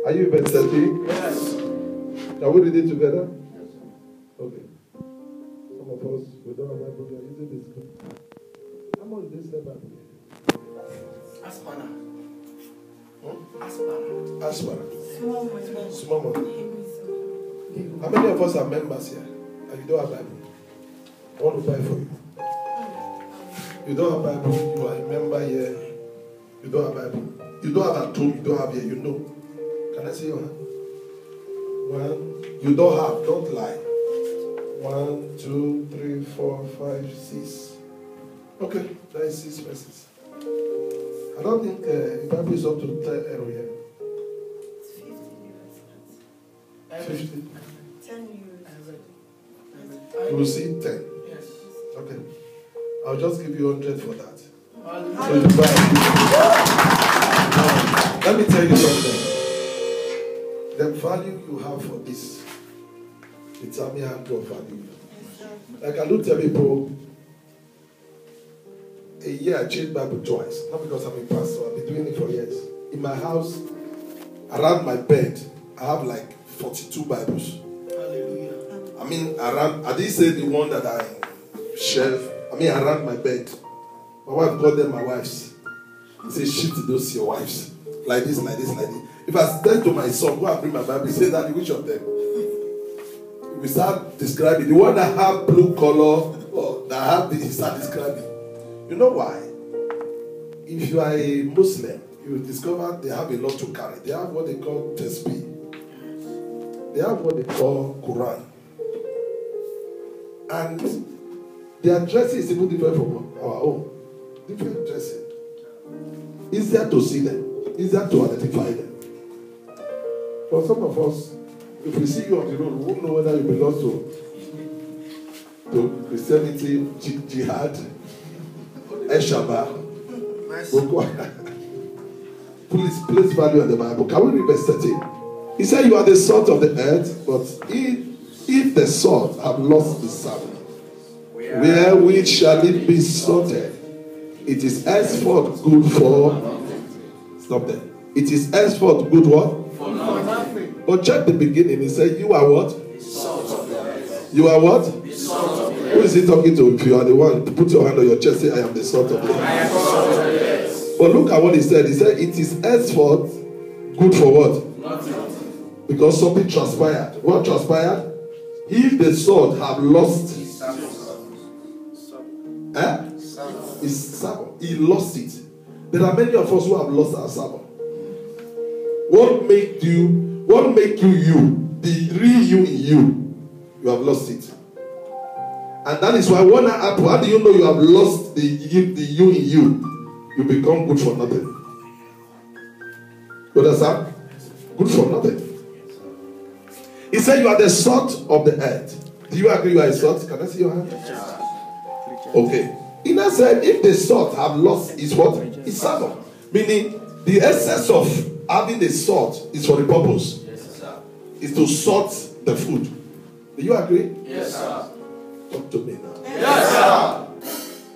Are you verse 13? Yes. Can we read it together? Okay. Some of us, we don't have Bible. We are using this book. How much is this Bible? Aspana. Aspara. Small money. Small money. How many of us are members here? And you don't have Bible? I want to buy for you. You don't have Bible. You are a member here. You don't have Bible. You don't have at home. You don't have here. You know. Can I see your hand? One. You don't have. Don't lie. 1, 2, 3, 4, 5, 6. Okay, that is 6 verses. I don't think the Bible is up to 10 area. It's 50 euros. 50. 10 euros. You will see 10. Yes. Okay. I'll just give you 100 for that. So Hallelujah. you buy it. Let me tell you something. The value you have for this, determine how to value you. Like I do tell people, a year I changed Bible twice. Not because I'm a pastor, I've been doing it for years. In my house, around my bed, I have like 42 Bibles. Hallelujah. I mean, around, I didn't say the one that I shelf. I mean, around my bed. My wife called them my wives. He said, shit, those your wives. Like this, like this, like this. If I tell to my son, go and bring my Bible, he said, Daddy, which of them? We start describing. The one that have blue color, or that have this, he start describing. You know why? If you are a Muslim, you will discover they have a lot to carry. They have what they call Tasbih. They have what they call Quran. And their dressing is even different from our own. Different dressing. Easier to see them. Easier to identify them. For some of us, if we see you on the road, we won't know whether you belong to Christianity, Jihad, Eshaba, Boko Haram. Please value on the Bible. Can we read verse 13? He said, you are the salt of the earth, but if the salt have lost the savour, wherewith shall it be salted? It is henceforth good for... Stop there. It is henceforth good what? For nothing. But check the beginning. He said, you are what? You are what? Who is he talking to? If you are the one, put your hand on your chest, say, I am the salt of the earth. But look at what he said. He said, it is henceforth good for what? Nothing. Because something transpired. What transpired? If the salt have lost his savour, he lost it. There are many of us who have lost our savour. What make you you? The real you in you. You have lost it. And that is why when that happens, how do you know you have lost the you in you? You become good for nothing. You understand? Good for nothing. He said you are the salt of the earth. Do you agree you are a salt? Can I see your hand? Okay. He now said if the salt have lost its what? Its savour. Meaning the essence of having the salt is for the purpose. Is to salt the food. Do you agree? Yes, sir. Talk to me now. Yes, sir.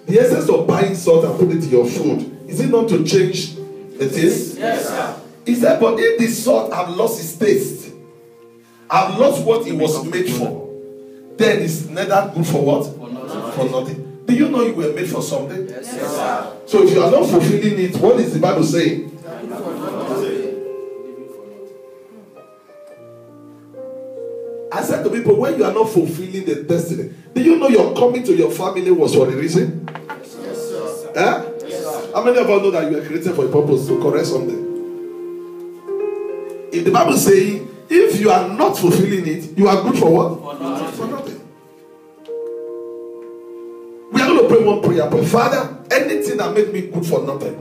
The essence of buying salt and putting it in your food, is it not to change the taste? Yes, sir. He said, but if the salt have lost its taste, have lost what it was made for, then it's neither good for what? For nothing. For nothing. Do you know you were made for something? Yes, sir. So if you are not fulfilling it, what is the Bible saying? I said to people, when you are not fulfilling the destiny, do you know your coming to your family was for a reason? Yes, sir. Eh? Yes, sir. How many of us know that you were created for a purpose to correct something? If the Bible is saying, if you are not fulfilling it, you are good for what? For nothing. For nothing. We are going to pray one prayer, but Father, anything that makes me good for nothing,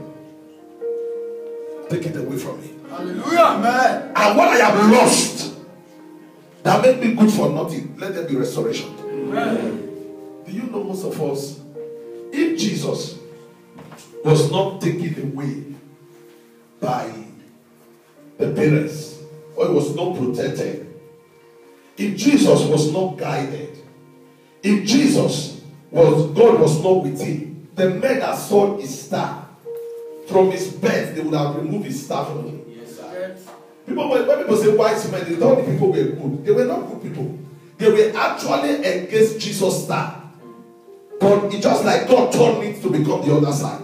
take it away from me. Hallelujah, man. And what I have lost that made me good for nothing, let there be restoration. Amen. Do you know most of us, if Jesus was not taken away by the parents, or he was not protected, if Jesus was not guided, if God was not with him, the men that saw his star from his bed, they would have removed his star from him. Yes, sir. When people say wise men, they thought the people were good. They were not good people. They were actually against Jesus' star. But it's just like God turned it to become the other side.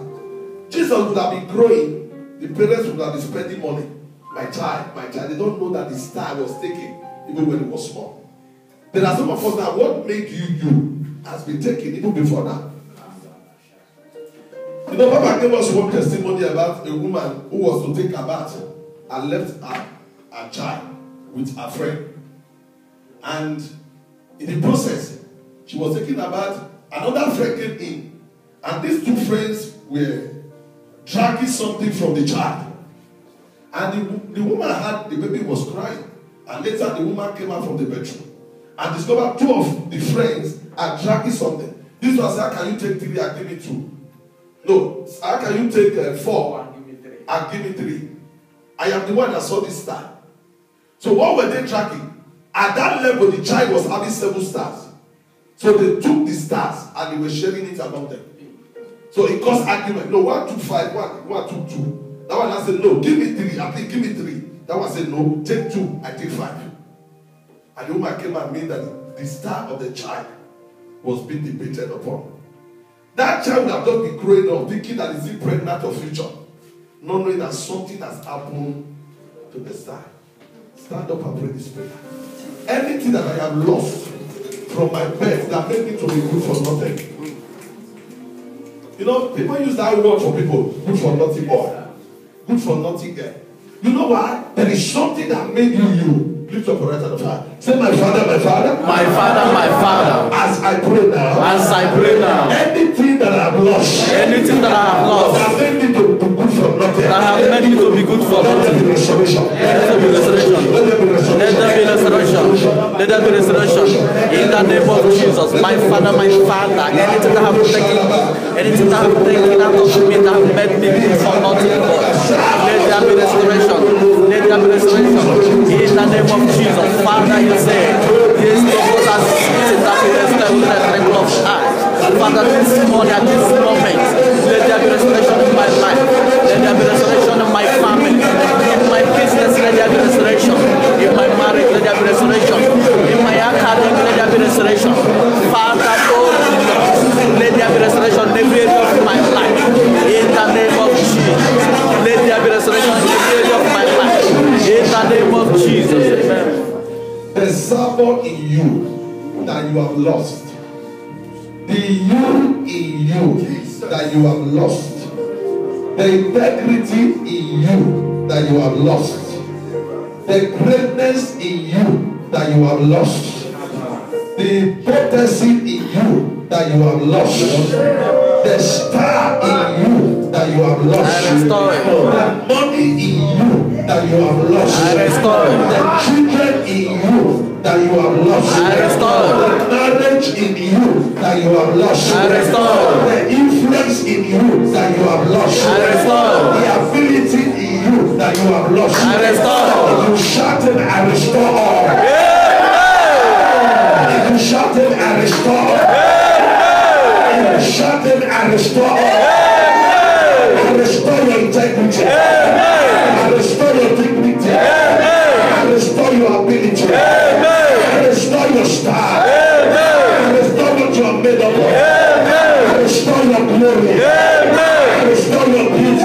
Jesus would have been growing. The parents would have been spending money. My child. They don't know that the star was taken even when it was small. There are some of us now, what made you has been taken even before that. You know, Papa gave us one testimony about a woman who was to take a bath and left her child with her friend. And in the process, she was taking a bath. Another friend came in. And these two friends were dragging something from the child. And the woman had, the baby was crying. And later the woman came out from the bedroom and discovered two of the friends are dragging something. This one said, how can you take 3 and give me 2? No, how can you take 4 and give me 3? I am the one that saw this star. So what were they tracking? At that level, the child was having 7 stars. So they took the stars and they were sharing it among them. So it caused argument. No, 1 took 5, one took 2. That one I said, no, give me 3. I think give me 3. That one said, no, take 2, I take 5. And the woman came and made that the star of the child was being debated upon. That child would have just been growing up, thinking that is he pregnant or future, not knowing that something has happened to the star. Stand up and pray this prayer. Anything that I have lost from my birth that made me to be good for nothing. You know, people use that word for people, good for nothing boy, good for nothing girl. You know why? There is something that made you. Lift up your right hand of fire. Say, my Father, my Father. My Father, my Father. As I pray now. As I pray now. Anything that I have lost. Anything that I have lost. That made me to be good for nothing. That have made me to be good for nothing. Let there be restoration. Let there be restoration. Let there be restoration. Let there be restoration. Let there be restoration. In the name of Jesus. My Father, anything that have taken me, anything that have taken out of me, that have made me good for nothing, God. Let there be restoration. Let there be restoration. In the name of Jesus. Father, you say, this purpose has seen that we restore with the drink of eyes. Father, this morning, at this moment, let there be restoration in my life. Let there be restoration in my family. In my business, let there be restoration. In my marriage, let there be restoration. In my academy, let there be restoration. Father, oh Lord, let there be restoration in every area of my life. In the name of Jesus. Let there be restoration in every area of my life. In the name of Jesus. Amen. The servant in you that you have lost. The you in you that you have lost. The integrity in you that you have lost. The greatness in you that you have lost. The potency in you that you have lost. The star in you that you have lost. I restore it. The money in you that you have lost. I restore it. The children in you that you have lost. I restore it. The knowledge in you that you have lost. I restore it. The influence in you that you have lost. I restore it. The ability in you that you have lost. I restore it. If you shout it, I restore all. If you shout it, I restore all. If you shout it, I restore all. I restore your integrity. I restore your dignity. I restore your ability. I restore your star. I restore what you are made of. I restore your glory. I restore your beauty. I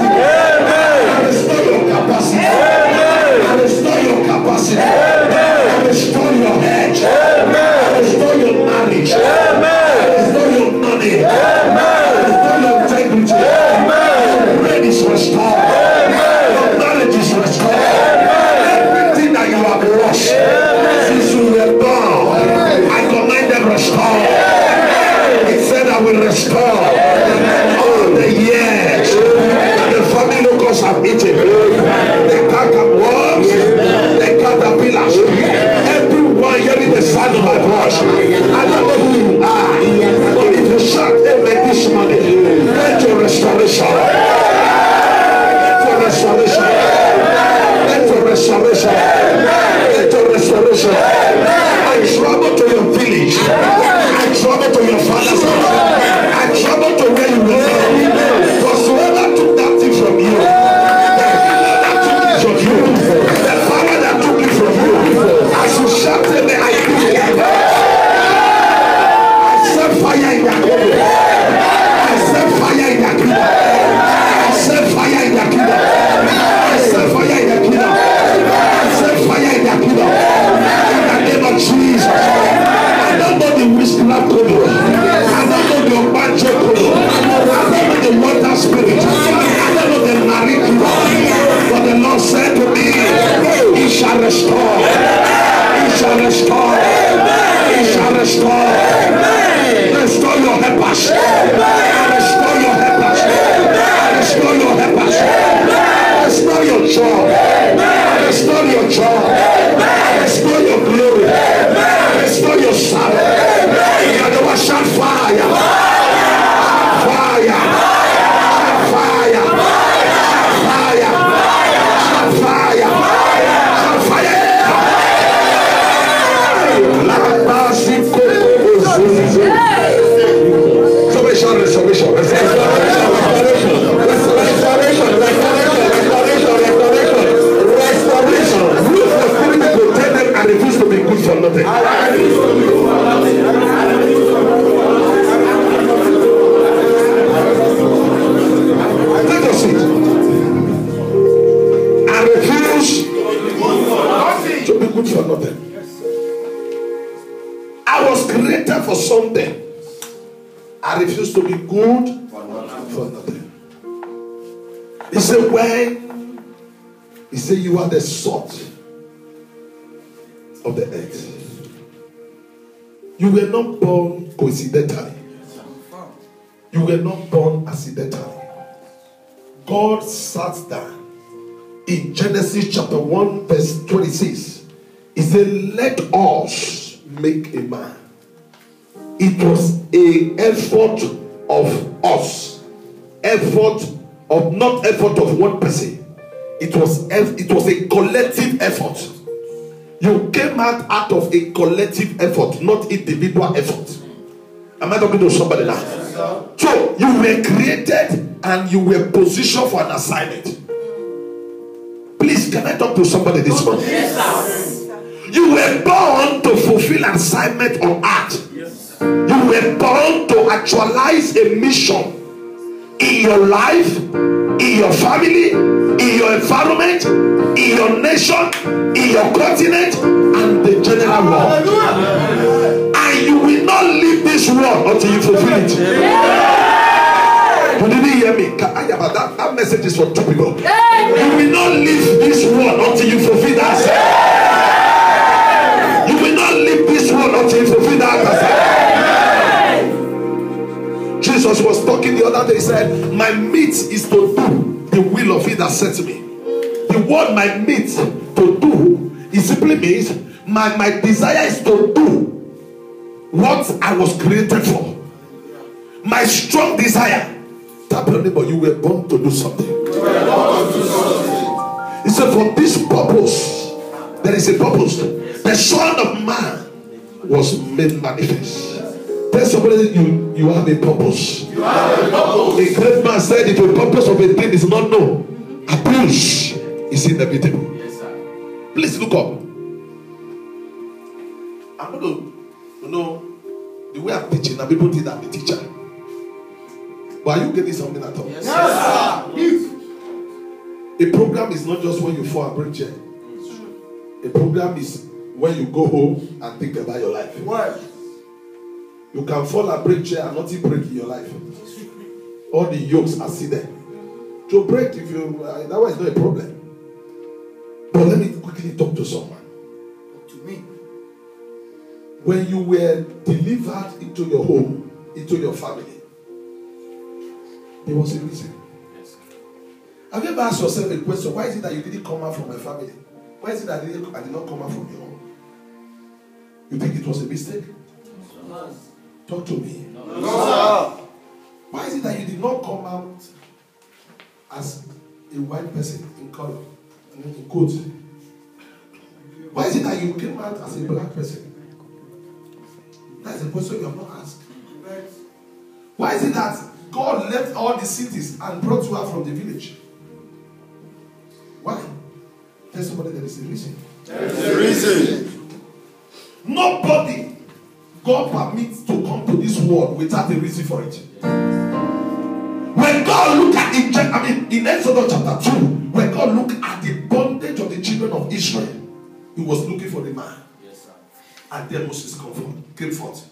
restore your capacity. I restore your capacity. I restore your edge. I restore your marriage. I restore your money. I restore your integrity. Your brain is restored. shall restore. He shall restore. He shall restore. Restore your helpers. Restore your helpers. Restore your helpers. Restore your job. Restore your job. Restore your glory. Restore your salary. You are the one shall fire. Fire. Fire. Fire. Fire. Fire. Restoration. Look for spirit to protect them and refuse to be good for nothing. Let us see. I refuse to be good for nothing. I was created for something. I refuse to be good for nothing. He said, you are the salt of the earth. You were not born coincidentally. You were not born accidentally. God sat down in Genesis chapter 1 verse 26. He said, let us make a man. It was an effort of us. Not effort of one person. It was a collective effort. You came out of a collective effort, not individual effort. Am I talking to somebody now? So you were created and you were positioned for an assignment. Please, can I talk to somebody this morning? Yes, you were born to fulfill an assignment on earth. You were born to actualize a mission in your life, in your family, in your environment, in your nation, in your continent, and the general world. And you will not leave this world until you fulfill it. You didn't hear me? That message is for two people. You will not leave this world until you fulfill that. You will not leave this world until you fulfill that. Jesus was talking the other day. He said, my meat is to do the will of He that sent me. The word my meat to do, it simply means my desire is to do what I was created for. My strong desire. Tap your neighbor, you were born to do something. He said, for this purpose, there is a purpose. The Son of Man was made manifest. Tell somebody you have a purpose. You have a purpose. A great man said, if the purpose of a thing is not known, abuse is inevitable. Yes, sir. Please look up. I'm going to, the way I'm teaching, and people think I'm a teacher. But are you getting something at all? Yes, sir. A program is not just when you fall and break chair. A program is when you go home and think about your life. What? You can fall and break chair and nothing break in your life. All the yokes are still there. To break, if you that one is not a problem. But let me quickly talk to someone. Talk to me. When you were delivered into your home, into your family, there was a reason. Have you ever asked yourself a question? Why is it that you didn't come out from my family? Why is it that I did not come out from your home? You think it was a mistake? No. Talk to me. No. Why is it that you did not come out as a white person in color and in coat? Why is it that you came out as a black person? That's a question you have not asked. Why is it that God left all the cities and brought you out from the village? Why? Tell somebody there is a reason. There is a reason. Nobody God permits to come to this world without a reason for it. When God looked at in Exodus chapter 2, when God looked at the bondage of the children of Israel, He was looking for the man. Yes, sir. And then Moses came forth.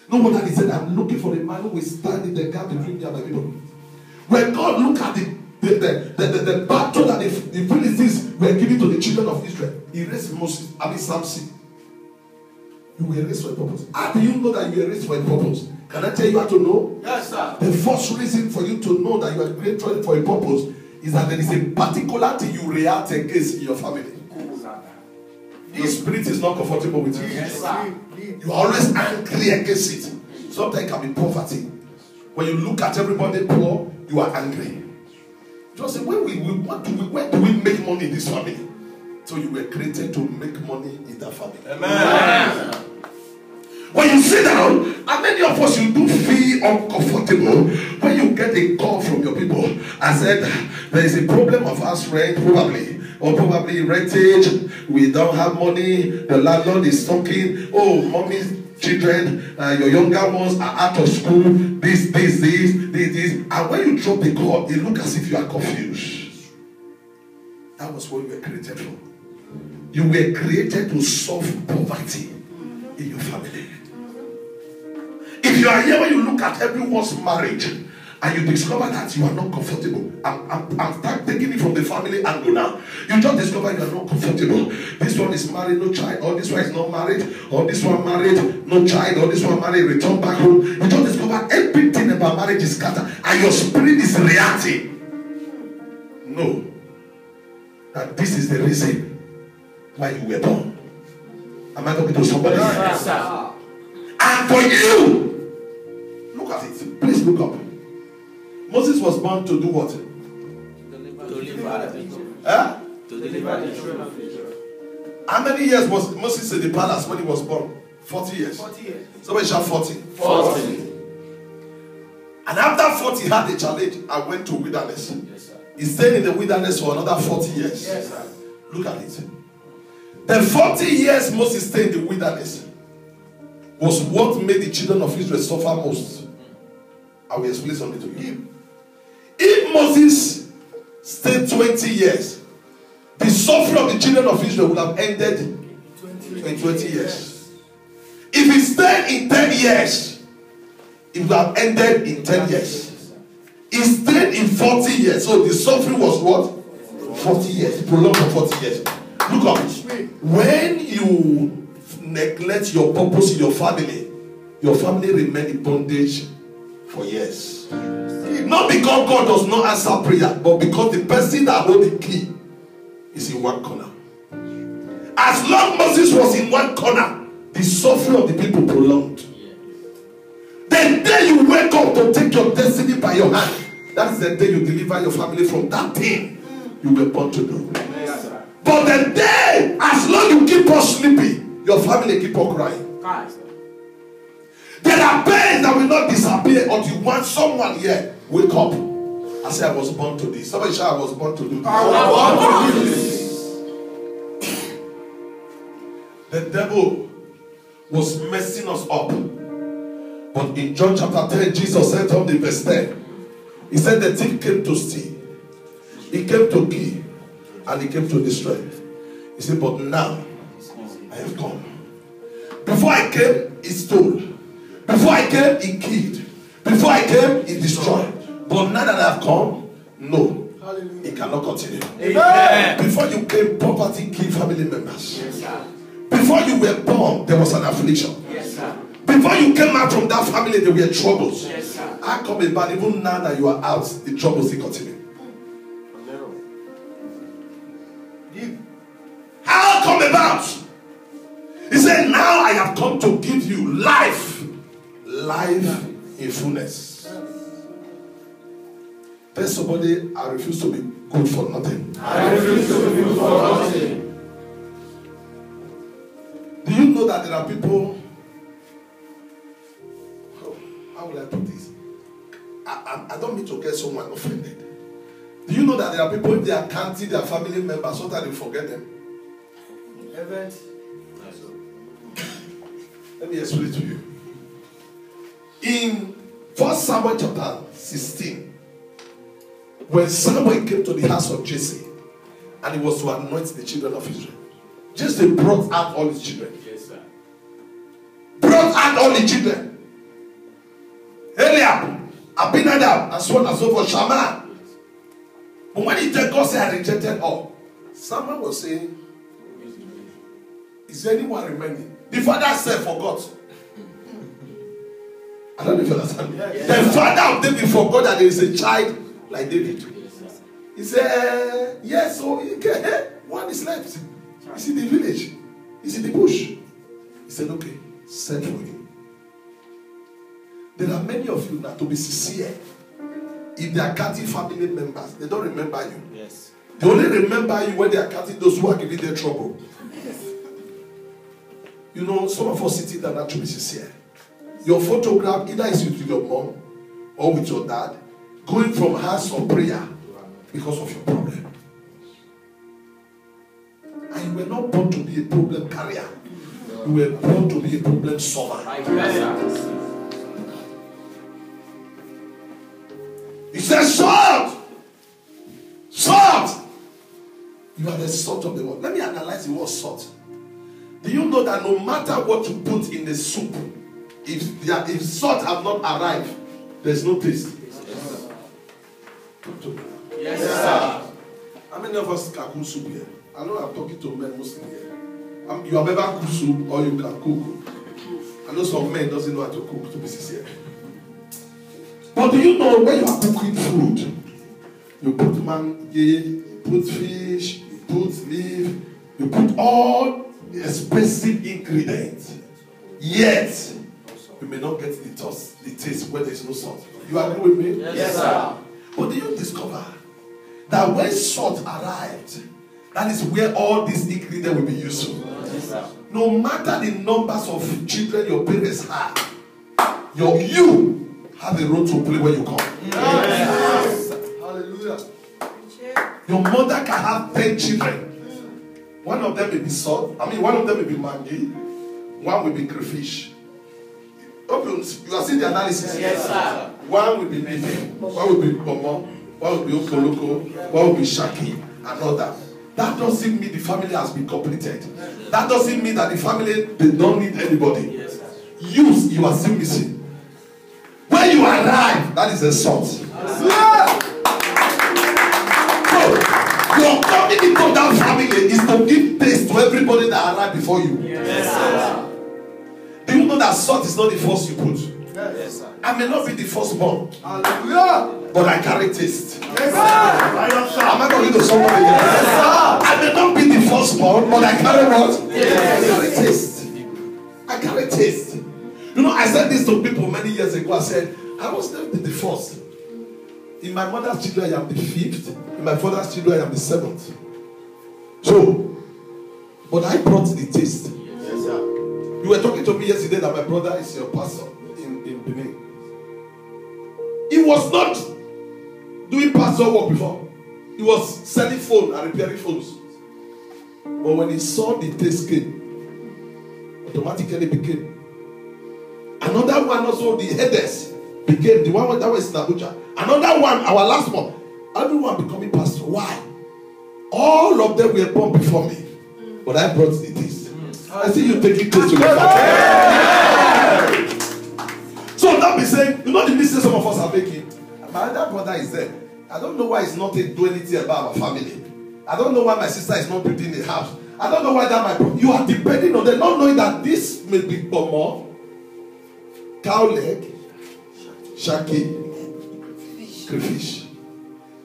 No wonder He said, I'm looking for a man who will stand in the gap between me and my people. When God looked at the the battle that the Philistines were giving to the children of Israel, he raised Moses, Samson. You were raised for a purpose. How do you know that you were raised for a purpose? Can I tell you how to know? Yes, sir. The first reason for you to know that you are created for a purpose is that there is a particular thing you react against in your family. Your spirit is not comfortable with you. Yes, sir. You are always angry against it. Sometimes it can be poverty. When you look at everybody poor, you are angry. Just say, where do we make money in this family? So you were created to make money in that family. Amen. When you sit down, and many of us, you do feel uncomfortable when you get a call from your people and said, there is a problem of house rent, probably rentage, we don't have money, the landlord is talking, oh, mommy's children, your younger ones are out of school, this. And when you drop the call, it looks as if you are confused. That was what you were created for. You were created to solve poverty in your family. If you are here, when you look at everyone's marriage and you discover that you are not comfortable, I'm start taking it from the family angle now. You just discover you are not comfortable. This one is married, no child, or this one is not married, or this one married, no child, or this one married, return back home. You just discover everything about marriage is scattered and your spirit is reacting. No. That this is the reason why you were born. Am I talking to somebody? Yes, sir. And for you, look at it. Please look up. Moses was born to do what? To deliver the people. Huh? To deliver the children. How many years was Moses in the palace when he was born? 40 years. 40 years. Somebody shout 40. 40. And after 40, he had a challenge and went to wilderness. Yes, sir. He stayed in the wilderness for another 40 years. Yes, sir. Look at it. The 40 years Moses stayed in the wilderness was what made the children of Israel suffer most. I will explain something to you. If Moses stayed 20 years, the suffering of the children of Israel would have ended in 20 years. If he stayed in 10 years, it would have ended in 10 years. He stayed in 40 years, so the suffering was what? 40 years, prolonged for 40 years. Look at it. When you neglect your purpose in your family remain in bondage for years. Not because God does not answer prayer, but because the person that holds the key is in one corner. As long as Moses was in one corner, the suffering of the people prolonged. The day you wake up to take your destiny by your hand, that is the day you deliver your family from that thing you were born to do. But the day, as long as you keep on sleeping, your family keep on crying. There are pains that will not disappear until once someone here wake up and say, I was born to this. Somebody say, I was born to do this. I was born to do this. The devil was messing us up. But in John chapter 10, Jesus said on the verse 10, he said the thief came to steal. He came to kill. And he came to destroy. He said, but now I have come. Before I came, he stole. Before I came, he killed. Before I came, he destroyed. But now that I have come, no, he cannot continue. Amen. Before you came, poverty killed family members. Yes, sir. Before you were born, there was an affliction. Yes, sir. Before you came out from that family, there were troubles. Yes, sir. I come about, even now that you are out, the troubles still continue. How come about? He said, now I have come to give you life. Life in fullness. Tell somebody, I refuse to be good for nothing. I refuse to be good for nothing. Do you know that there are people? How will I put this? I don't mean to get someone offended. Do you know that there are people, if they are counting their family members, sometimes they forget them? Let me explain it to you. In 1 Samuel chapter 16, when Samuel came to the house of Jesse and he was to anoint the children of Israel, Jesse brought out all his children. Yes, sir. Brought out all the children. Eliab, Abinadab, and so on and so forth, Shammah. But when he did, God said, I rejected all. Someone was saying, is there anyone remaining? The father said, forgot. I don't know if you understand. The father of David forgot that there is a child like David. He said, yes, so one is left. He's in the village. He's in the bush. He said, okay, send for him. There are many of you now to be sincere. If they are counting family members, they don't remember you. Yes. They only remember you when they are counting those who are giving them trouble. You know, some of us sitting there not to be sincere. Your photograph either is with your mom or with your dad, going from house of prayer because of your problem. And you were not born to be a problem carrier. You were born to be a problem solver. He says, salt! Salt! You are the salt of the world. Let me analyze the word salt. Do you know that no matter what you put in the soup, if salt have not arrived, there's no taste? Yes, sir. How many of us can cook soup here? I know I'm talking to men mostly here. You have ever cooked soup or you can cook. I know some men doesn't know how to cook, to be sincere. But do you know when you are cooking food, you put mango, you put fish, you put leaf, you put all the expensive ingredients. Yet, you may not get the taste when there is no salt. You agree with me? Yes, sir. But do you discover that when salt arrived, that is where all these ingredients will be useful? Yes, sir. No matter the numbers of children your parents have, you have a role to play when you come. Yes. Hallelujah. Your mother can have 10 children. One of them may be salt. One of them may be mangi. One will be crayfish. You are seeing the analysis? Yes, sir. One will be beef. One will be pomo. One will be okoloko. One will be shaki. And all that. That doesn't mean the family has been completed. That doesn't mean that the family, they don't need anybody. Yes, sir. You are still missing. When you arrive, that is a salt. Yeah. So, your coming into that family is to give taste to everybody that arrived before you. Yes, sir. Do you know that salt is not the first you put? Yes, sir. I may not be the firstborn. Hallelujah. But I carry taste. Yes, sir. Am I talking to someone again? Yes, sir. I may not be the firstborn, but I carry what? Yes. I carry taste. I carry taste. You know, I said this to people many years ago. I said, I was never the first. In my mother's children, I am the 5th. In my father's children, I am the 7th. So, but I brought the taste. Yes, sir. You were talking to me yesterday that my brother is your pastor in Benin. He was not doing pastor work before. He was selling phone and repairing phones. But when he saw the taste came, automatically became. Another one also, the headers became the one that was in Abuja. Another one, our last one, everyone becoming pastor. Why? All of them were born before me, but I brought the taste. I see you taking taste to your family. So don't be saying, you know the mistake some of us are making. My other brother is there. I don't know why he's not doing anything about our family. I don't know why my sister is not building a house. I don't know why that my brother. You are depending on them, not knowing that this may be more. Cow leg, shaki, crayfish.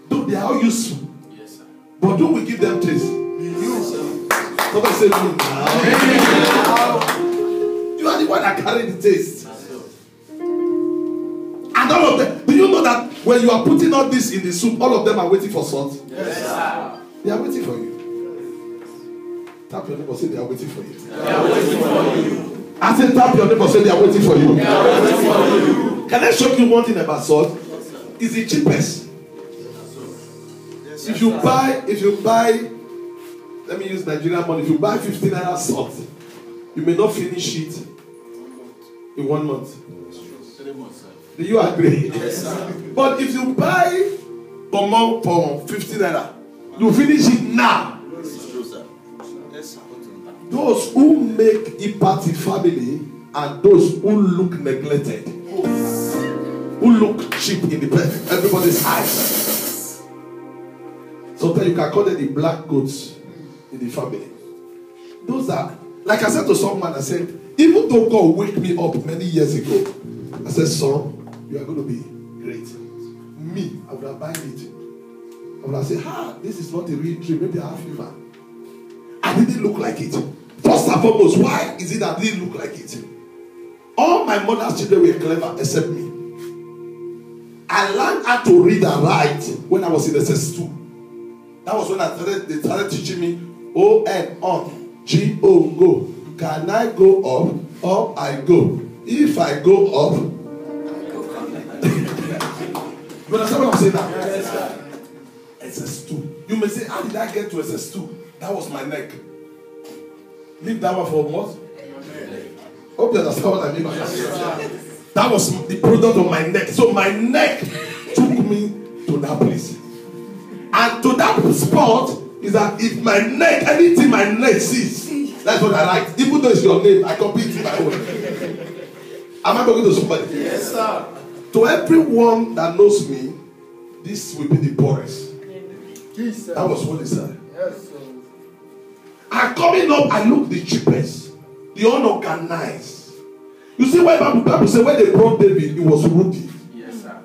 Though they are all useful. Yes, sir. But don't we give them taste? Somebody say me. You are the one that carry the taste. And all of them. Do you know that when you are putting all this in the soup, all of them are waiting for salt? Yes, sir. They are waiting for you. Tap your neighbor, say they are waiting for you. They are waiting for you. I said, tap your neighbor, say they are waiting for you. They are waiting for you. Can I show you one thing about salt? It's the cheapest. If you buy, let me use Nigerian money. If you buy 15 naira salt, you may not finish it in 1 month. 3 months, sir. Do you agree? Yes, sir. But if you buy pomo for 15 naira, you finish it now. It's true, sir. Yes, sir. Those who make a party family are those who look neglected, who look cheap in everybody's eyes. you can call them the black goats in the family. Those are, like I said to someone, I said, even though God wake me up many years ago, I said, son, you are going to be great. Me, I would have buyed it. I would have said, this is not a real dream. Maybe I have fever. I didn't look like it. First and foremost, why is it that I didn't look like it? All my mother's children were clever except me. I learned how to read and write when I was in SS2. That was when they started teaching me O-N, on, G-O, go. Can I go up, I go. If I go up, you understand what I'm saying now? Yes, sir. SS2. You may say, how did I get to SS2? That was my neck. Leave that one for what? Hope you understand what I mean by that. That was the product of my neck. So my neck took me to that place. And to that spot is that if my neck, anything my neck sees, that's what I write. Even though it's your name, I copy it in my own. Am I talking to somebody? Yes, sir. To everyone that knows me, this will be the poorest. Yes, that was what they said. Yes, sir. And coming up, I look the cheapest, the unorganized. You see why Bible say when they brought David, it was Rudy. Yes, sir.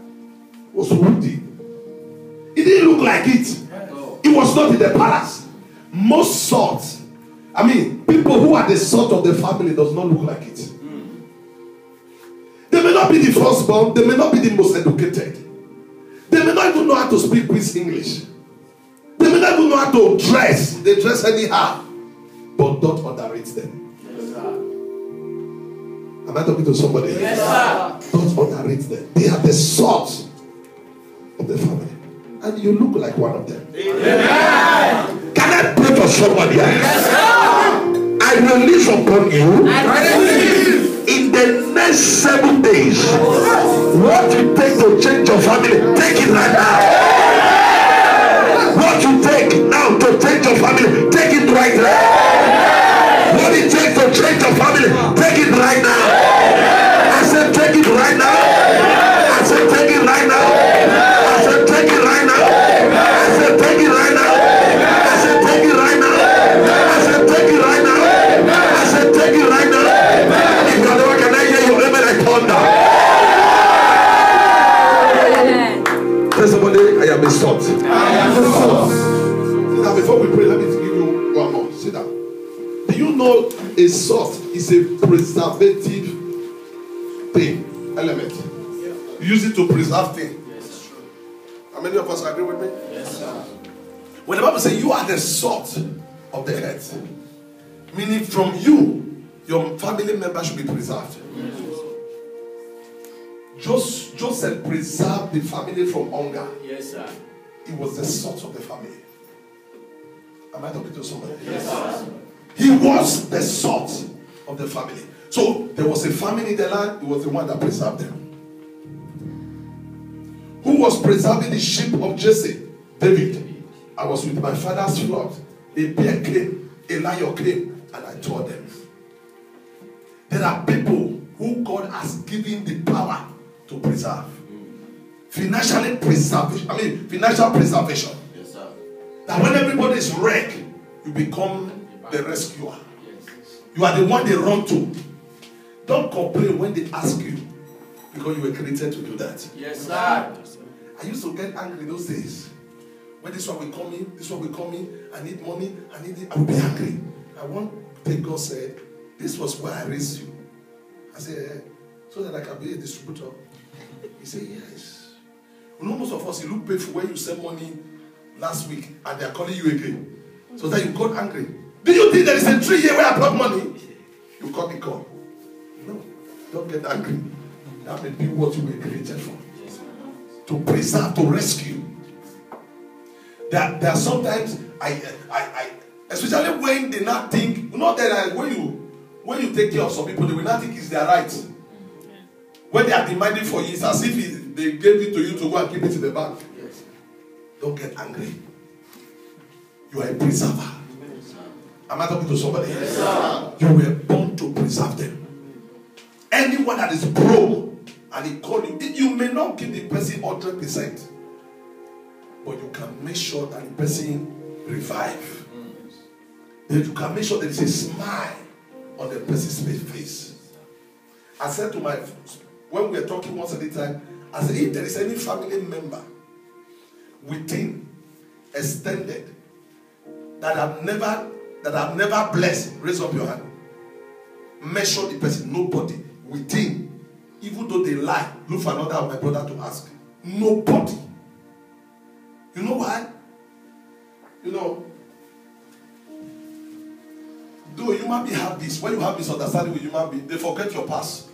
It was Rudy. It didn't look like it. It was not in the palace. Most salt, people who are the salt of the family does not look like it. They may not be the firstborn. They may not be the most educated. They may not even know how to speak Queen's English. They may not even know how to dress. They dress anyhow. But don't underrate them. Yes, sir. Am I talking to somebody? Yes, sir. Don't underrate them. They are the salt of the family. And you look like one of them. Amen. Can I pray for somebody? Yes, sir. I release upon you. I receive. In the next 7 days, what you take to change your family, take it right now. What you take now to change your family, take it right now. What it takes to change your family, take it right now. I said take it right now. I said take it right now. I said take it right now. I said take it right now. I said take it right now. I said take it right now. I said take it right now. If you are the one, can I hear your amen like thunder? Tell somebody, I am a salt. I am a salt. Now before we pray, let me give you one more. Sit down. Do you know a salt is a preservative thing, element? You use it to preserve things. Yes, true. How many of us agree with me? Yes, sir. When the Bible says you are the salt of the earth, meaning from you, your family members should be preserved. Joseph preserved the family from hunger. Yes, sir. He was the salt of the family. Am I talking to somebody? Yes, sir. He was the salt of the family. So there was a famine in the land. He was the one that preserved them. Who was preserving the sheep of Jesse? David. I was with my father's flock. A bear came, a lion came, and I tore them. There are people who God has given the power to preserve. Financial preservation. Yes, sir. That when everybody is wrecked, you become the rescuer. You are the one they run to. Don't complain when they ask you, because you were created to do that. Yes, sir. I used to get angry those days. When this one will come in, this one will come in, I need money, I need it, I will be angry. I want day God said, this was why I raised you. I said, so that I can be a distributor. He said, yes. You know, most of us, you look painful when you send money last week and they are calling you again. So that you got angry. Do you think there is a tree here where I brought money? You call me call. No, don't get angry. That may be what you were created for. To preserve, to rescue. There are sometimes I especially when they not think, you know that when you take care of some people, they will not think it's their right. When they are demanding for you, it's as if they gave it to you to go and keep it in the bank. Yes. Don't get angry. You are a preserver. Am I talking to somebody? Yes, sir. You were born to preserve them. Anyone that is broke and he called you, you may not give the person 100%. but you can make sure that the person revive. Then you can make sure there is a smile on the person's face. I said to my, when we were talking once at a time, I said, if there is any family member within, extended, that I've never blessed, raise up your hand. Measure the person. Nobody within, even though they lie, look for another of my brother to ask. Nobody. You know why? You know, though human beings have this, when you have misunderstanding with human beings, they forget your past.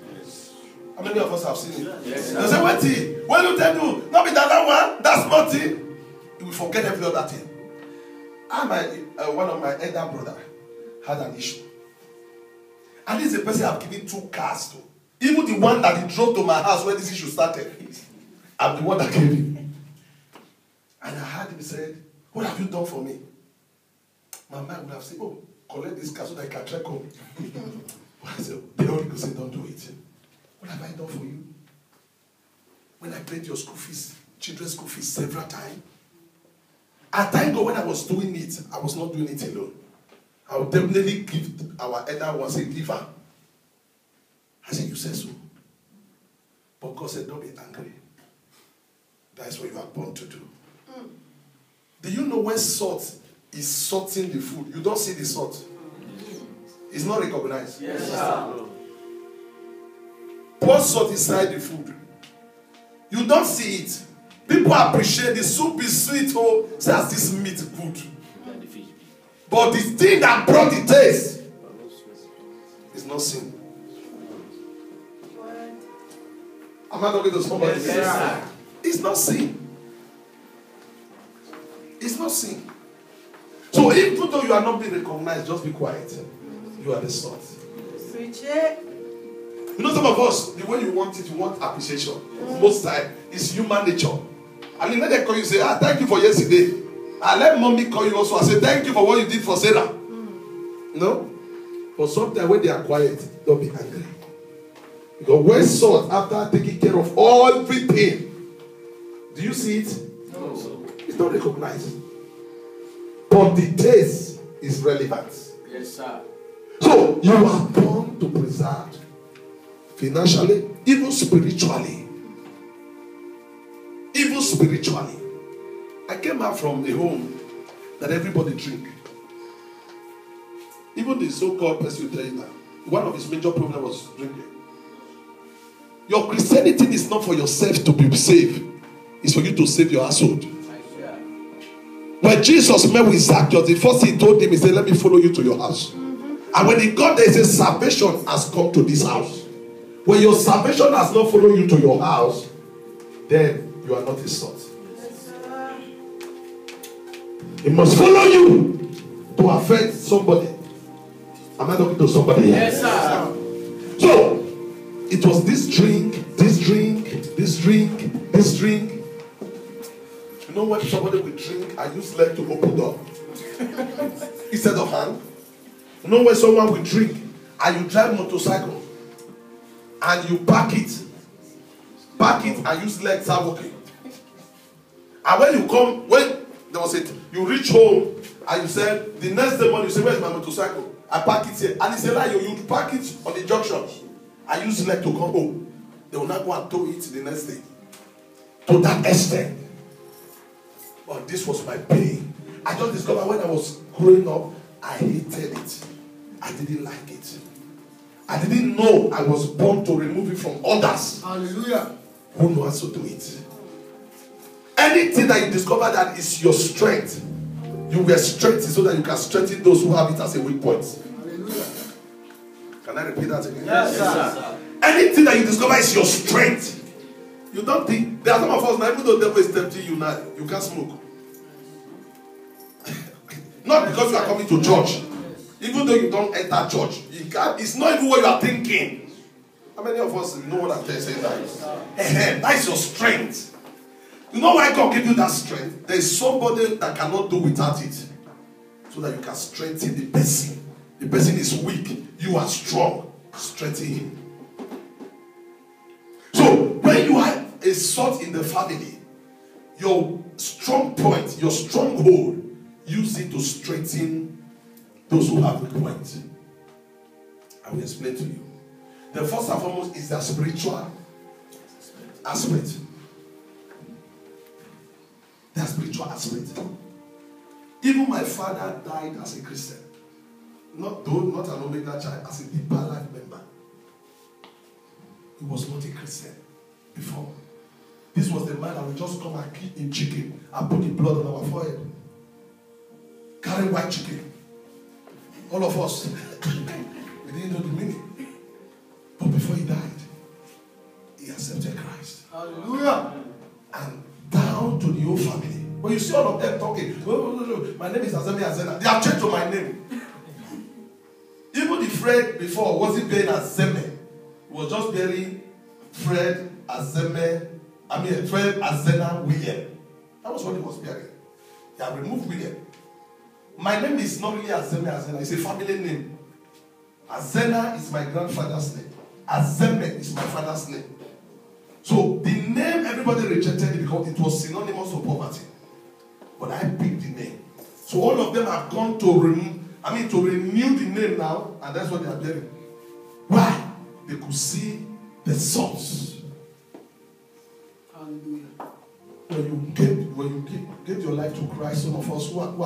How many of us have seen it? Yes, they say, wait, when you tell you, not be that one, that's not it. You will forget every other thing. One of my elder brother had an issue. And this is a person I've given 2 cars to. Even the one that he drove to my house when this issue started, I'm the one that gave him. And I heard him say, what have you done for me? My mind would have said, oh, collect this car so that I can check home. I said, the Holy Ghost said, don't do it. What have I done for you? When I paid your school fees, children's school fees several times. At thank God when I was doing it, I was not doing it alone. I would definitely give our elder one, say, giver. I said, you said so. But God said, don't be angry. That is what you are born to do. Do you know when salt is salting the food, you don't see the salt? It's not recognized. Yes, sir. Pour salt inside the food. You don't see it. People appreciate the soup is sweet. Oh, says this meat good. But the thing that brought the taste is not seen. Am I talking to somebody? Yes, sir. It's not seen. It's not seen. So even though you are not being recognized, just be quiet. You are the salt. Preach it. You know, some of us, the way you want it, you want appreciation. Most time, it's human nature. I mean, let them call you and say, thank you for yesterday. I let mommy call you also. I say, thank you for what you did for Sarah. No? But sometimes when they are quiet, don't be angry. Because when salt, after taking care of everything, do you see it? No. It's not recognized. But the taste is relevant. Yes, sir. So, you are born to preserve financially, even spiritually. Even spiritually. I came out from a home that everybody drink. Even the so-called person will tell you that one of his major problems was drinking. Your Christianity is not for yourself to be saved. It's for you to save your household. When Jesus met with Zacchaeus, the first thing he told him, he said, let me follow you to your house. And when he got there, he said, salvation has come to this house. When your salvation has not followed you to your house, then you are not a salt. It must follow you to affect somebody. Am I talking to somebody? Yes, sir. So, it was this drink, this drink, this drink, this drink. You know when somebody will drink, I use leg to open door instead of hand. You know when someone will drink and you drive motorcycle and you park it and use legs start walking. And when you come, when there was it, you reach home and you said, the next day morning you say, where's my motorcycle? I park it here. And he said, like you park it on the junction. I use leg to come home. They will not go and tow it the next day. To that extent. But this was my pain. I just discovered when I was growing up, I hated it. I didn't like it. I didn't know I was born to remove it from others. Hallelujah. Who knows how to do it? Anything that you discover that is your strength, you will strengthen so that you can strengthen those who have it as a weak point. Hallelujah. Can I repeat that again? Yes, sir. Anything that you discover is your strength. You don't think, there are some of us now, even though the devil is tempting you now, you can't smoke. Not because you are coming to church. Even though you don't enter church, you can't, it's not even what you are thinking. How many of us know what I'm saying? That is your strength. You know why God gave you that strength? There is somebody that cannot do without it. So that you can strengthen the person. The person is weak. You are strong. Strengthen him. So, when you are a salt in the family, your strong point, your stronghold, use it to strengthen those who have weak points. I will explain to you. The first and foremost is the spiritual aspect. The spiritual aspect. Even my father died as a Christian. Not an Omega child, as a deeper life member. He was not a Christian before. This was the man that would just come and kill a chicken and put the blood on our forehead. Carry white chicken. All of us. We didn't know the meaning. But before he died, he accepted Christ. Hallelujah. And down to the whole family. When you see all of them talking, my name is Azeme Azena. They have changed to my name. Even the Fred before wasn't bearing Azeme. He was just bearing Fred Azena William. That was what he was bearing. He had removed William. My name is not really Azeme Azena. It's a family name. Azena is my grandfather's name. Azeme is my father's name. So the name, everybody rejected it because it was synonymous to poverty. But I picked the name. So all of them have gone to renew the name now, and that's what they are bearing. Why? They could see the source. Hallelujah. When you get your life to Christ, some of us who have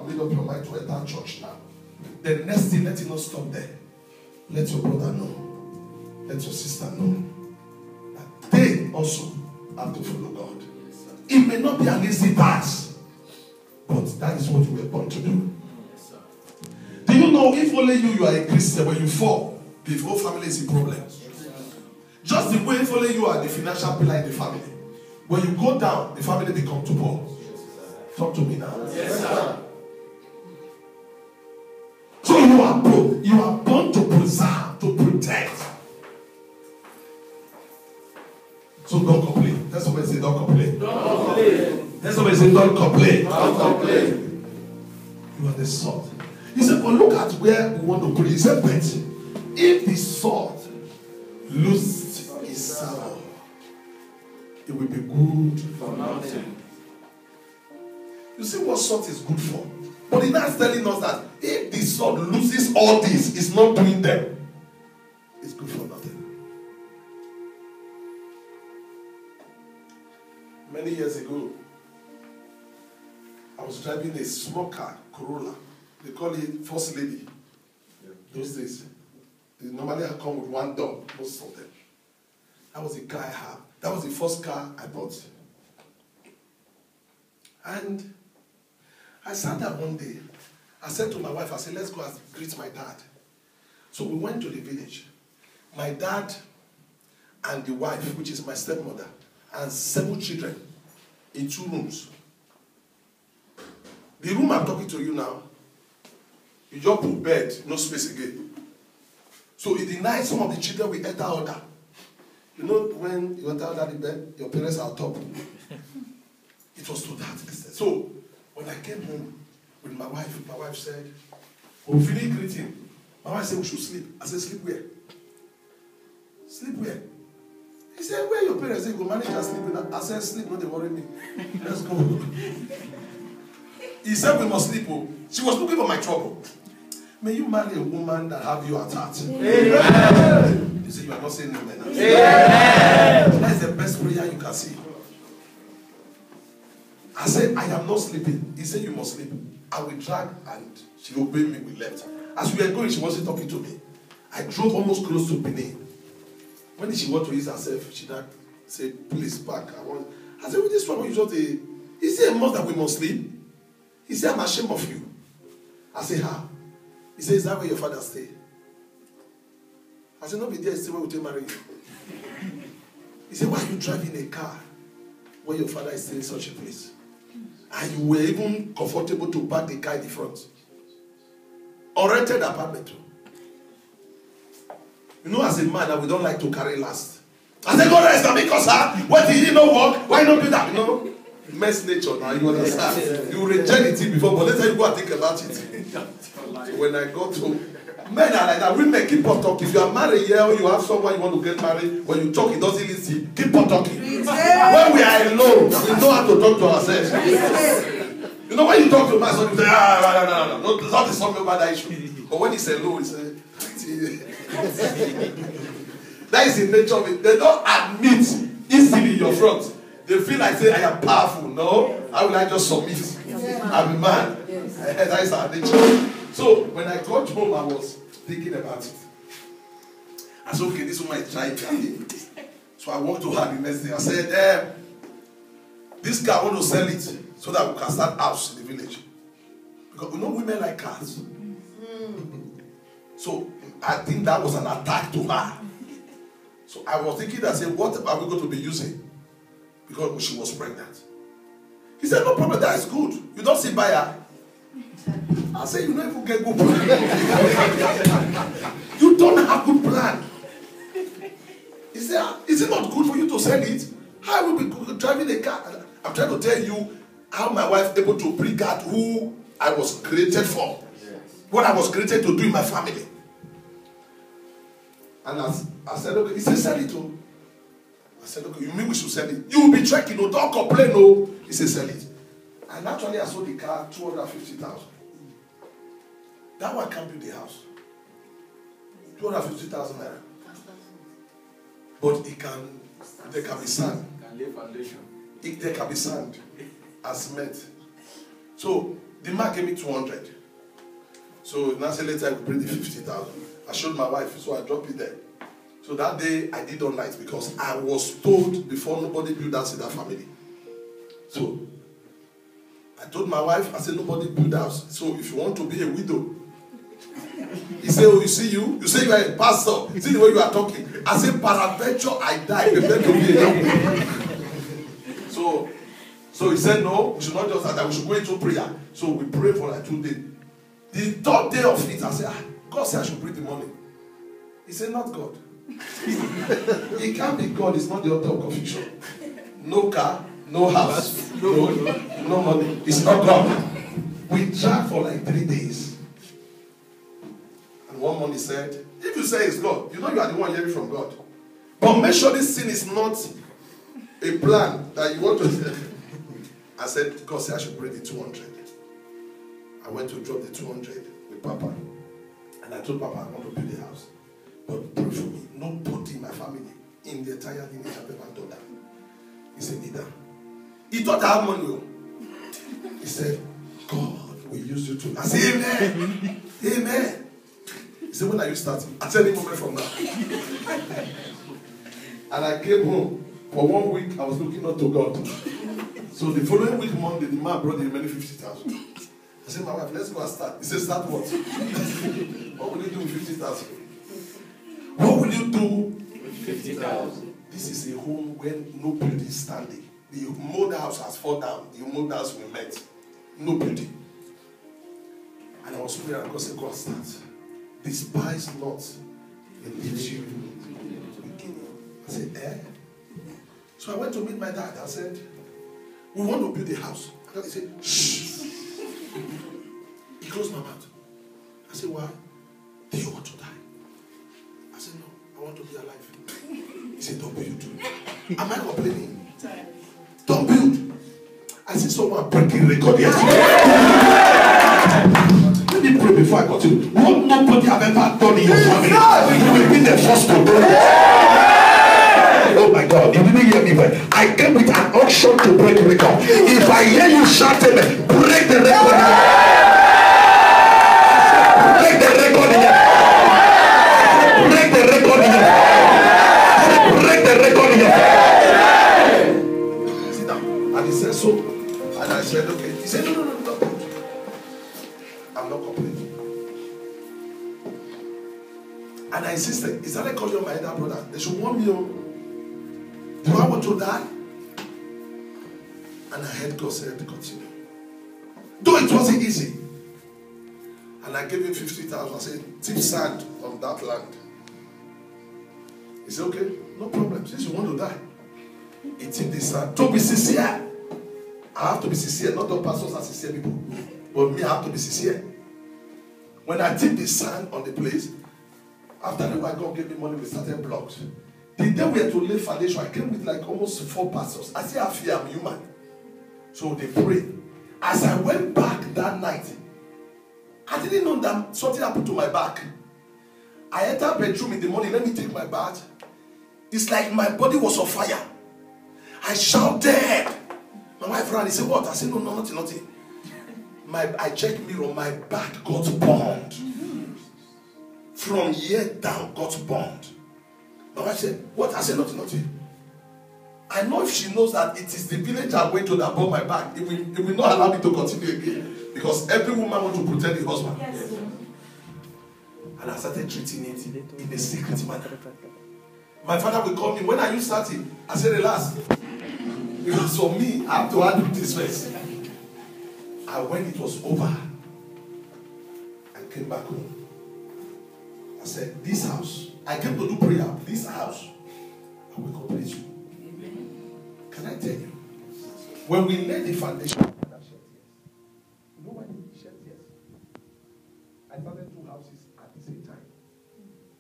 made up your mind to enter church now, the next thing, let it not stop there. Let your brother know. Let your sister know. That they also have to follow God. It may not be an easy task, but that is what we were born to do. Do you know if only you are a Christian, when you fall, the whole family is a problem? Just the way if only you are the financial pillar in the family. When you go down, the family becomes too poor. Talk to me now. Yes, sir. So you are born to preserve, to protect. So don't complain. That's what I say, don't complain. Don't complain. That's what I say, don't complain. Don't complain. You are the salt. He said, but look at where we want to put it. He said, but if the salt loses its savour, it will be good for nothing. You see what salt is good for? But he's not telling us that if the salt loses all this, it's not doing them. It's good for nothing. Many years ago, I was driving a small car, Corolla. They call it First Lady. Those days. They normally come with one door, most of them. That was the car I had. That was the first car I bought. And I sat there one day. I said to my wife, I said, let's go and greet my dad. So we went to the village. My dad and the wife, which is my stepmother, and 7 children in 2 rooms. The room I'm talking to you now, you just put bed, no space again. So in the night, some of the children will enter order. You know when you enter order the bed, your parents are on top. It was to that extent. So when I came home with my wife said, we finished greeting. My wife said we should sleep. I said, sleep where? Sleep where? He said, where your parents say go manage and sleep? I said, sleep, no, they worry me. Let's go. He said we must sleep. Oh. She was looking for my trouble. May you marry a woman that have you at heart. Amen. You say you are not saying amen. Amen. That is the best prayer you can see. I said, I am not sleeping. He said, you must sleep. I will drag, and she obeyed me. We left. As we were going, she wasn't talking to me. I drove almost close to Benin. When she wanted to ease herself, she said, please back. I said, with this one, you just a... He said, must that we must sleep? He said, I'm ashamed of you. I said, how? He said, is that where your father stay? I said, no, be there, stay where we take marry you. He said, why are you driving a car where your father is staying in such a place? And you were even comfortable to park the car in the front. Or rented apartment too. You know, as a man, that we don't like to carry last. I said, God rest because when did he not work? Why not do that? You know, mess nature now, you understand? You reject it before, but later you go and think about it. So when I got home, men are like that. Women keep on talking. If you are married here or you have someone you want to get married, when you talk, it doesn't listen. Keep on talking. When we are alone, we know how to talk to ourselves. You know when you talk to a man, you say, no, it's not something about that issue. But when he's alone, he says, that is the nature of it. They don't admit easily in your front. They feel like say I am powerful. No, how will I just submit? I'm a man. That is our nature. So when I got home, I was thinking about it. I said, okay, this woman is trying to. So I walked to her the next day. I said, this car, I want to sell it so that we can start house in the village. Because we know women like cars. So I think that was an attack to her. So I was thinking that, what are we going to be using? Because she was pregnant. He said, no problem, that is good. You don't see buyer. I said, you don't even get good plan. You don't have good plan. He said, is it not good for you to sell it? How will be driving a car? I'm trying to tell you how my wife able to bring out who I was created for. What I was created to do in my family. And I said, okay. He said, sell it too. I said, okay, you mean we should sell it? You will be trekking, no, don't complain, no. He said, sell it. And actually I sold the car 250,000. That one can't build the house. 250,000 naira. But there can be sand. Can lay foundation. There can be sand and cement. So the man gave me 200. So now say later I will bring the 50,000. I showed my wife, so I dropped it there. So that day I did all night because I was told before nobody build house in that family. So I told my wife, I said nobody build house. So if you want to be a widow, he said, oh, you see you say you are a pastor. See the way you are talking. I said, peradventure I die. Prepare to be a young. So he said, no, we should not just that. We should go into prayer. So we prayed for like 2 days. The third day of it, I said, God said I should bring the money. He said, not God. It can't be God. It's not the author of confusion. No car, no house, no money. It's not God. We tried for like 3 days. And one morning said, if you say it's God, you know you are the one hearing from God. But make sure this sin is not a plan that you want to. I said, God said I should bring the 200. I went to drop the 200 with Papa. And I told Papa, I want to build a house. But pray for me. Nobody in my family, in the entire lineage, have ever done that. He said, neither. He thought I had money. He said, God will use you too. I said, amen. Amen. He said, when are you starting? I said, any moment from now. And I came home. For 1 week, I was looking up to God. So the following week, Monday, the man brought the remaining 50,000. I said, my wife, let's go and start. He said, start what? What will you do with 50,000? What will you do with 50,000? This is a home where no building is standing. The mold house has fallen down. The mold house we met. No building. And I was praying and God said, God, start. Despise not the leadership. I said, So I went to meet my dad. I said, we want to build a house. And he said, shh. He closed my mouth. I said, why? Do you want to die? I said, no, I want to be alive. He said, don't build. Am I complaining? Don't build. I see someone breaking record yesterday. Let me pray before I continue. What nobody have ever done in your family, you will be the first to do. Oh my God, you didn't hear me well. I came with an auction to break record. If I hear you shout amen, break the record. Break the record here. Break the record here. Break the record here. Sit down. And he said so. And I said, okay. He said, no. I'm not complaining. And I insisted. He started calling my elder brother. They should warn me. Do I want to die? And I heard God said to continue. Though it wasn't easy. And I gave him 50,000. I said, tip sand on that land. He said, okay, no problem. Since you want to die. He tipped the sand. To be sincere. I have to be sincere. Not all pastors are sincere people. But me, I have to be sincere. When I did the sand on the place, after the while God gave me money, we started blocks. The day we had to lay foundation, I came with like almost 4 pastors. I say, I fear I'm human. So they prayed. As I went back that night, I didn't know that something happened to my back. I entered bedroom in the morning, let me take my bath. It's like my body was on fire. I shouted. My wife ran, he said, what? I said, no, nothing. I checked mirror, my back got burned. From here down got burned. My wife said, what? I said, nothing. I know if she knows that it is the village I'm going to that burned my back, it will not allow me to continue again. Because every woman wants to protect the husband. Yes. And I started treating it in a secret manner. My father will call me, when are you starting? I said, relax. Because for me, I have to handle this first. And when it was over, I came back home. I said, this house, I came to do prayer. This house, I will complete you. Can I tell you? When we laid the foundation, you know when he shed tears? I started 2 houses at the same time.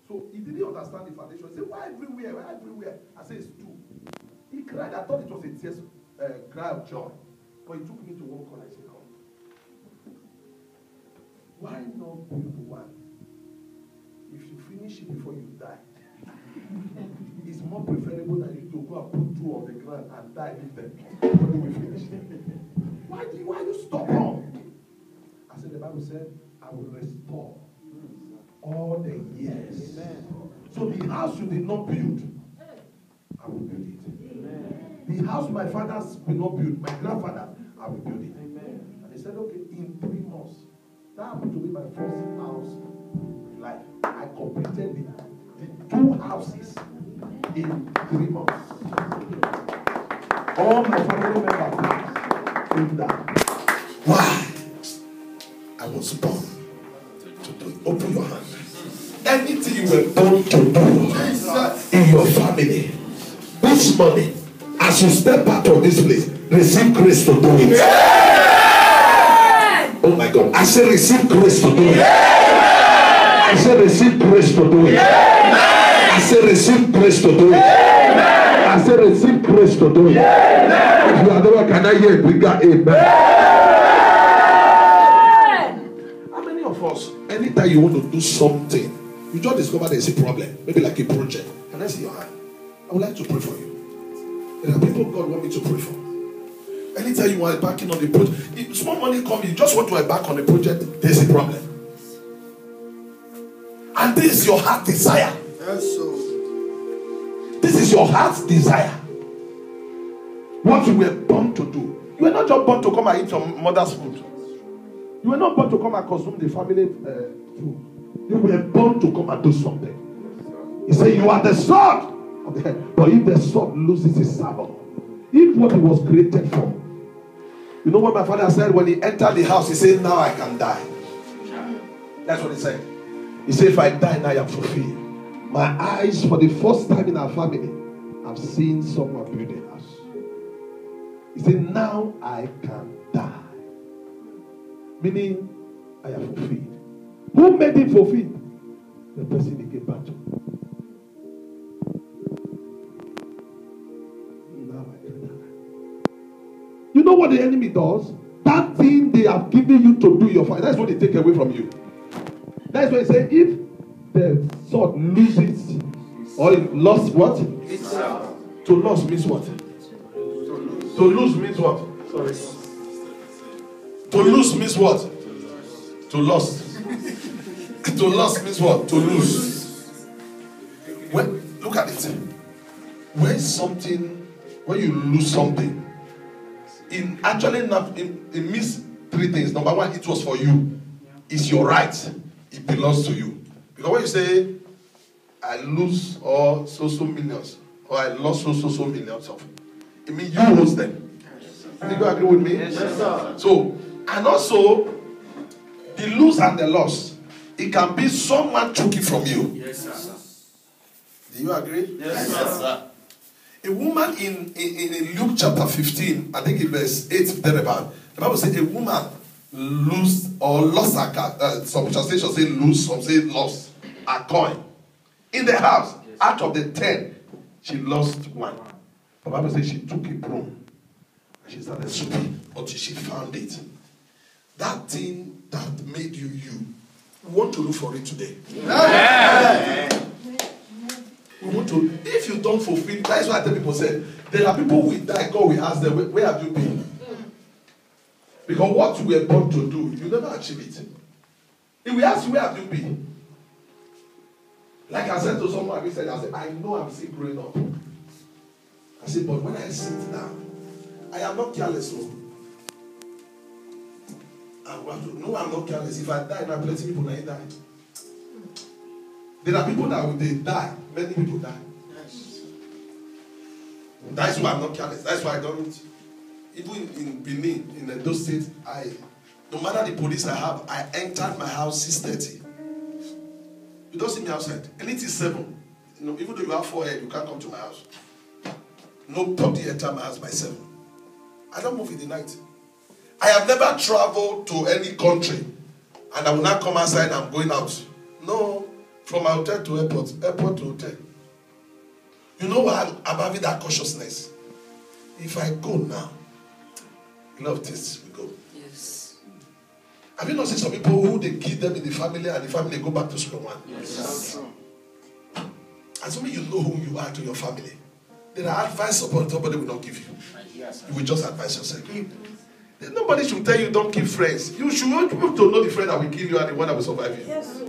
So he didn't understand the foundation. He said, why everywhere? I said, it's 2. He cried. I thought it was a tears, cry of joy. But he took me to one corner and said, come. Why not build one? If you finish it before you die, it's more preferable than you to go and put 2 on the ground and die with them when we finish. Why you stop on? I said, the Bible said, I will restore all the years. Amen. So the house you did not build, I will build it. Amen. The house my fathers will not build, my grandfather, I will build it. Amen. And he said, okay, in 3 months. That happened to be my first house in life. I completed the 2 houses in 3 months. All my family members did that. Why? I was born to do it. Open your hand. Anything you were born to do in your family, this morning, as you step out of this place, receive grace to do it. Oh my God. I say receive grace to do it. I say receive grace to do it. I say receive grace to do it. I say receive grace to do it. If you are the one, can I hear a bigger amen? How many of us, anytime you want to do something, you just discover there is a problem, maybe like a project. Can I see your hand? I would like to pray for you. There are people God want me to pray for. Anytime you are backing on the project, if small money comes, you just want to back on the project, there's a problem. And this is your heart desire. Yes, so. This is your heart's desire. What you were born to do. You were not just born to come and eat your mother's food. You were not born to come and consume the family food. You were born to come and do something. He said, you are the son of the head. But if the son loses his sabbath, if what he was created for. You know what my father said when he entered the house? He said, now I can die. That's what he said. He said, if I die now, I am fulfilled. My eyes, for the first time in our family, have seen someone build a house. He said, now I can die. Meaning, I am fulfilled. Who made him fulfilled? The person he gave back to. Now I can die. You know what the enemy does? That thing they have given you to do your fight, that's what they take away from you. That's why he said, if the sword loses, or it lost what? To lose means what? To lose means what? Sorry. To lose means what? To lost. To lost means what? To lose. When, look at it. When you lose something, it means 3 things. Number 1, it was for you. It's your right. It belongs to you. Because when you say, I lose or so millions, or I lost so millions of, it means you lose them. Do you agree with me? Yes, sir. So, and also, the lose and the loss, it can be someone took it from you. Yes, sir. Do you agree? Yes, sir. A woman in Luke chapter 15, I think in verse 8, thereabout, the Bible says a woman lost her car. Some translations say lose, some say lost a coin. In the house, out of the 10, she lost one. The Bible says she took a broom and she started sweeping until she found it. That thing that made you, we want to look for it today. Yeah. We want to, if you don't fulfill, that's why I tell people, say, there are people who die, God will ask them, where have you been? Because what you were born to do, you never achieve it. If we ask you, where have you been? Like I said to someone, I said, I know I'm still growing up. I said, but when I sit down, I am not careless. No, I'm not careless. If I die, there are plenty of people that die. There are people that when they die, many people die. That's why I'm not careless. That's why I don't. Even in Benin, in those states, no matter the police I have, I entered my house 6:30. You don't see me outside. Anything 7. Even though you have 4 heads, you can't come to my house. Nobody enter my house by 7. I don't move in the night. I have never traveled to any country and I will not come outside and I'm going out. No. From my hotel to airport, airport to hotel. You know why I'm having that cautiousness? If I go now, a lot of things will go. Yes. Have you not seen some people who they kill them in the family and the family go back to square one? Yes. Assuming you know who you are to your family, there are advice upon somebody will not give you. You will just advise yourself. Nobody should tell you don't keep friends. You should want people to know the friend that will kill you and the one that will survive you. Yes.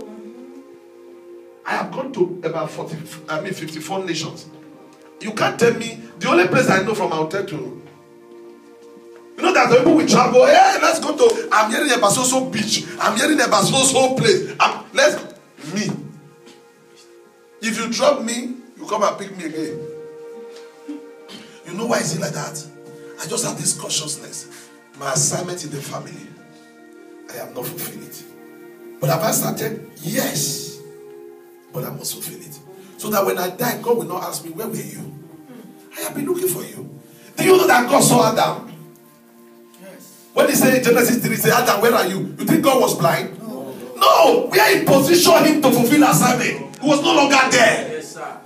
I have gone to about 54 nations. You can't tell me the only place I know from my hotel to. You know that the people will travel. Hey, let's go to. I'm hearing about so beach. I'm hearing about so place. Me. If you drop me, you come and pick me again. You know why is it like that? I just have this consciousness. My assignment in the family, I have not fulfilled it. But have I started? Yes. But I must fulfill it. So that when I die, God will not ask me, where were you? I have been looking for you. Do you know that God saw Adam? Yes. When he said in Genesis 3, he said, Adam, where are you? You think God was blind? No. We are in position him to fulfill assignment. He was no longer there. Yes, sir.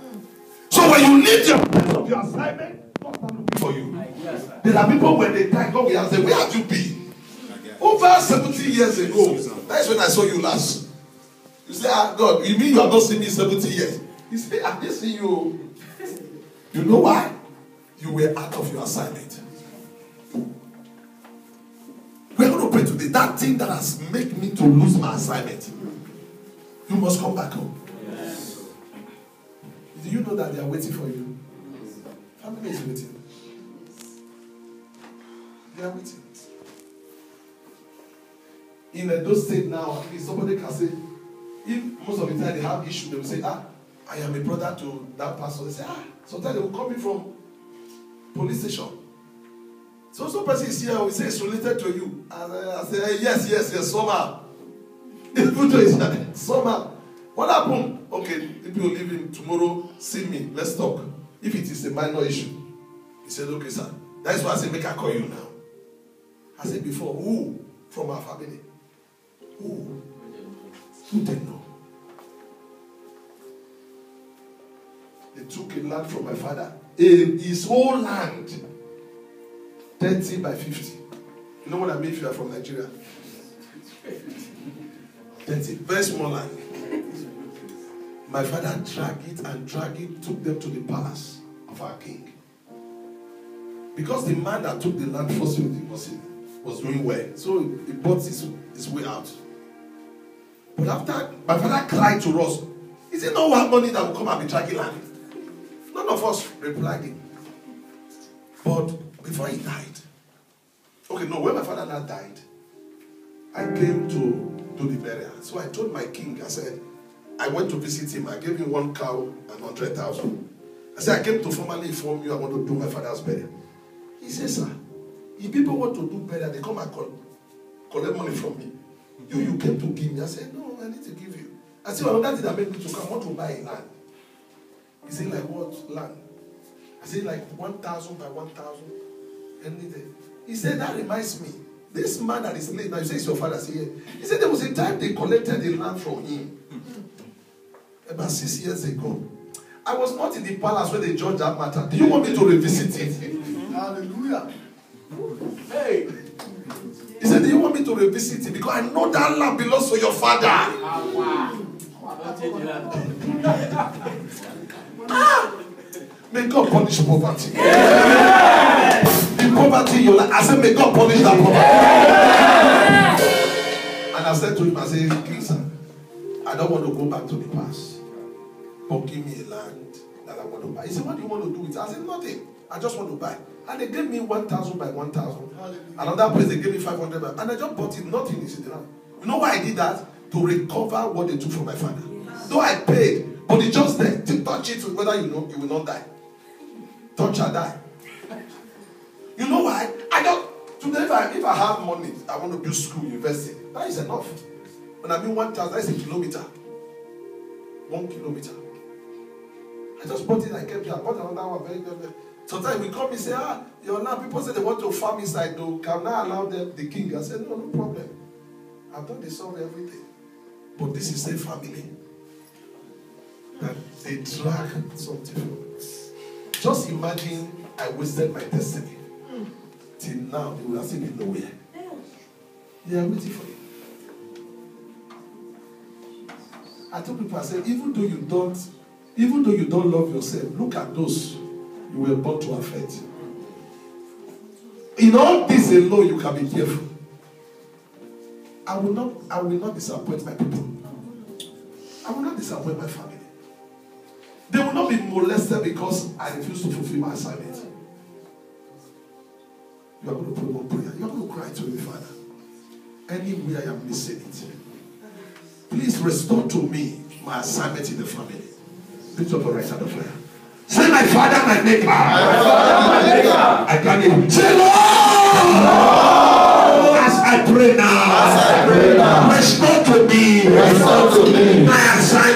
So when you leave your place of your assignment, God will looking for you. Yes, sir. There are people when they die, God will ask them, where have you been? Over 70 years ago. That's when I saw you last. You say, God, you mean you have not seen me 70 years? You say, I didn't see you. You know why? You were out of your assignment. We're going to pray today. That thing that has made me to lose my assignment, you must come back home. Yes. Do you know that they are waiting for you? Family is waiting. They are waiting. In those states now, if somebody can say, if most of the time they have issue, they will say, I am a brother to that pastor. They say, sometimes they will come in from police station. So person is here, we say it's related to you. And I say, yes, somehow. Somehow. What happened? Okay, if you leave him tomorrow, see me, let's talk. If it is a minor issue, he said, okay, sir. That's why I say, make I call you now. I said before, who from our family? Who they know? They took a land from my father. His whole land. 30 by 50. You know what I mean if you are from Nigeria? 30. Very small land. My father dragged it, took them to the palace of our king. Because the man that took the land first was doing well. So he bought his way out. But after, my father cried to us, is it not one money that will come and be dragging land? None of us replied him. But before he died, when my father now died, I came to do the burial. So I told my king, I said, I went to visit him. I gave him 1 cow and 100,000. I said, I came to formally inform you I want to do my father's burial. He said, sir, if people want to do burial, they come and collect money from me. You came to give me. I said, no, I need to give you. I said, well, that thing that made me to come. I want to buy a land. He said, like what land? I said, like 1,000 by 1,000. And he said, that reminds me. This man that is late now, you say it's your father. Say, yeah. He said there was a time they collected the land from him. About 6 years ago. I was not in the palace when they judged that matter. Do you want me to revisit it? Hallelujah. Hey. He said, do you want me to revisit it? Because I know that land belongs to your father. May God punish poverty. The poverty in your life. I said, may God punish that poverty. And I said to him, I said, listen, I don't want to go back to the past. But give me a land that I want to buy. He said, what do you want to do with it? I said, nothing. I just want to buy. And they gave me 1,000 by 1,000. Another place, they gave me 500 by. And I just bought it. Nothing is in the land. You know why I did that? To recover what they took from my father. Yes. Though I paid, but it's just there. To touch it, whether you know, you will not die. Touch or die. You know why? I don't. Today, if I have money, I want to build school, university. That is enough. When I mean 1,000, that's a kilometer. 1 kilometer. I just bought it. I kept it. I bought another one. Very, very, very. Sometimes we come and say, your land. People say they want to farm inside. Though, can I allow them the king? I said, no problem. I've done the survey, everything. But this is a family that they drag something from us. Just imagine I wasted my destiny. Till now, they will have still been nowhere. They are waiting for you. I told people, I said, even though you don't love yourself, look at those you were born to affect. In all this alone, you can be careful. I will not disappoint my people. I will not disappoint my family. They will not be molested because I refuse to fulfill my assignment. You are going to pray one prayer. You are going to cry to the Father. Anywhere I am missing it, please restore to me my assignment in the family. Lift up your right hand of prayer. Say, my Father, my Maker. My Father, my Maker. I can hear. Say, Lord. As I pray now, restore to me my assignment.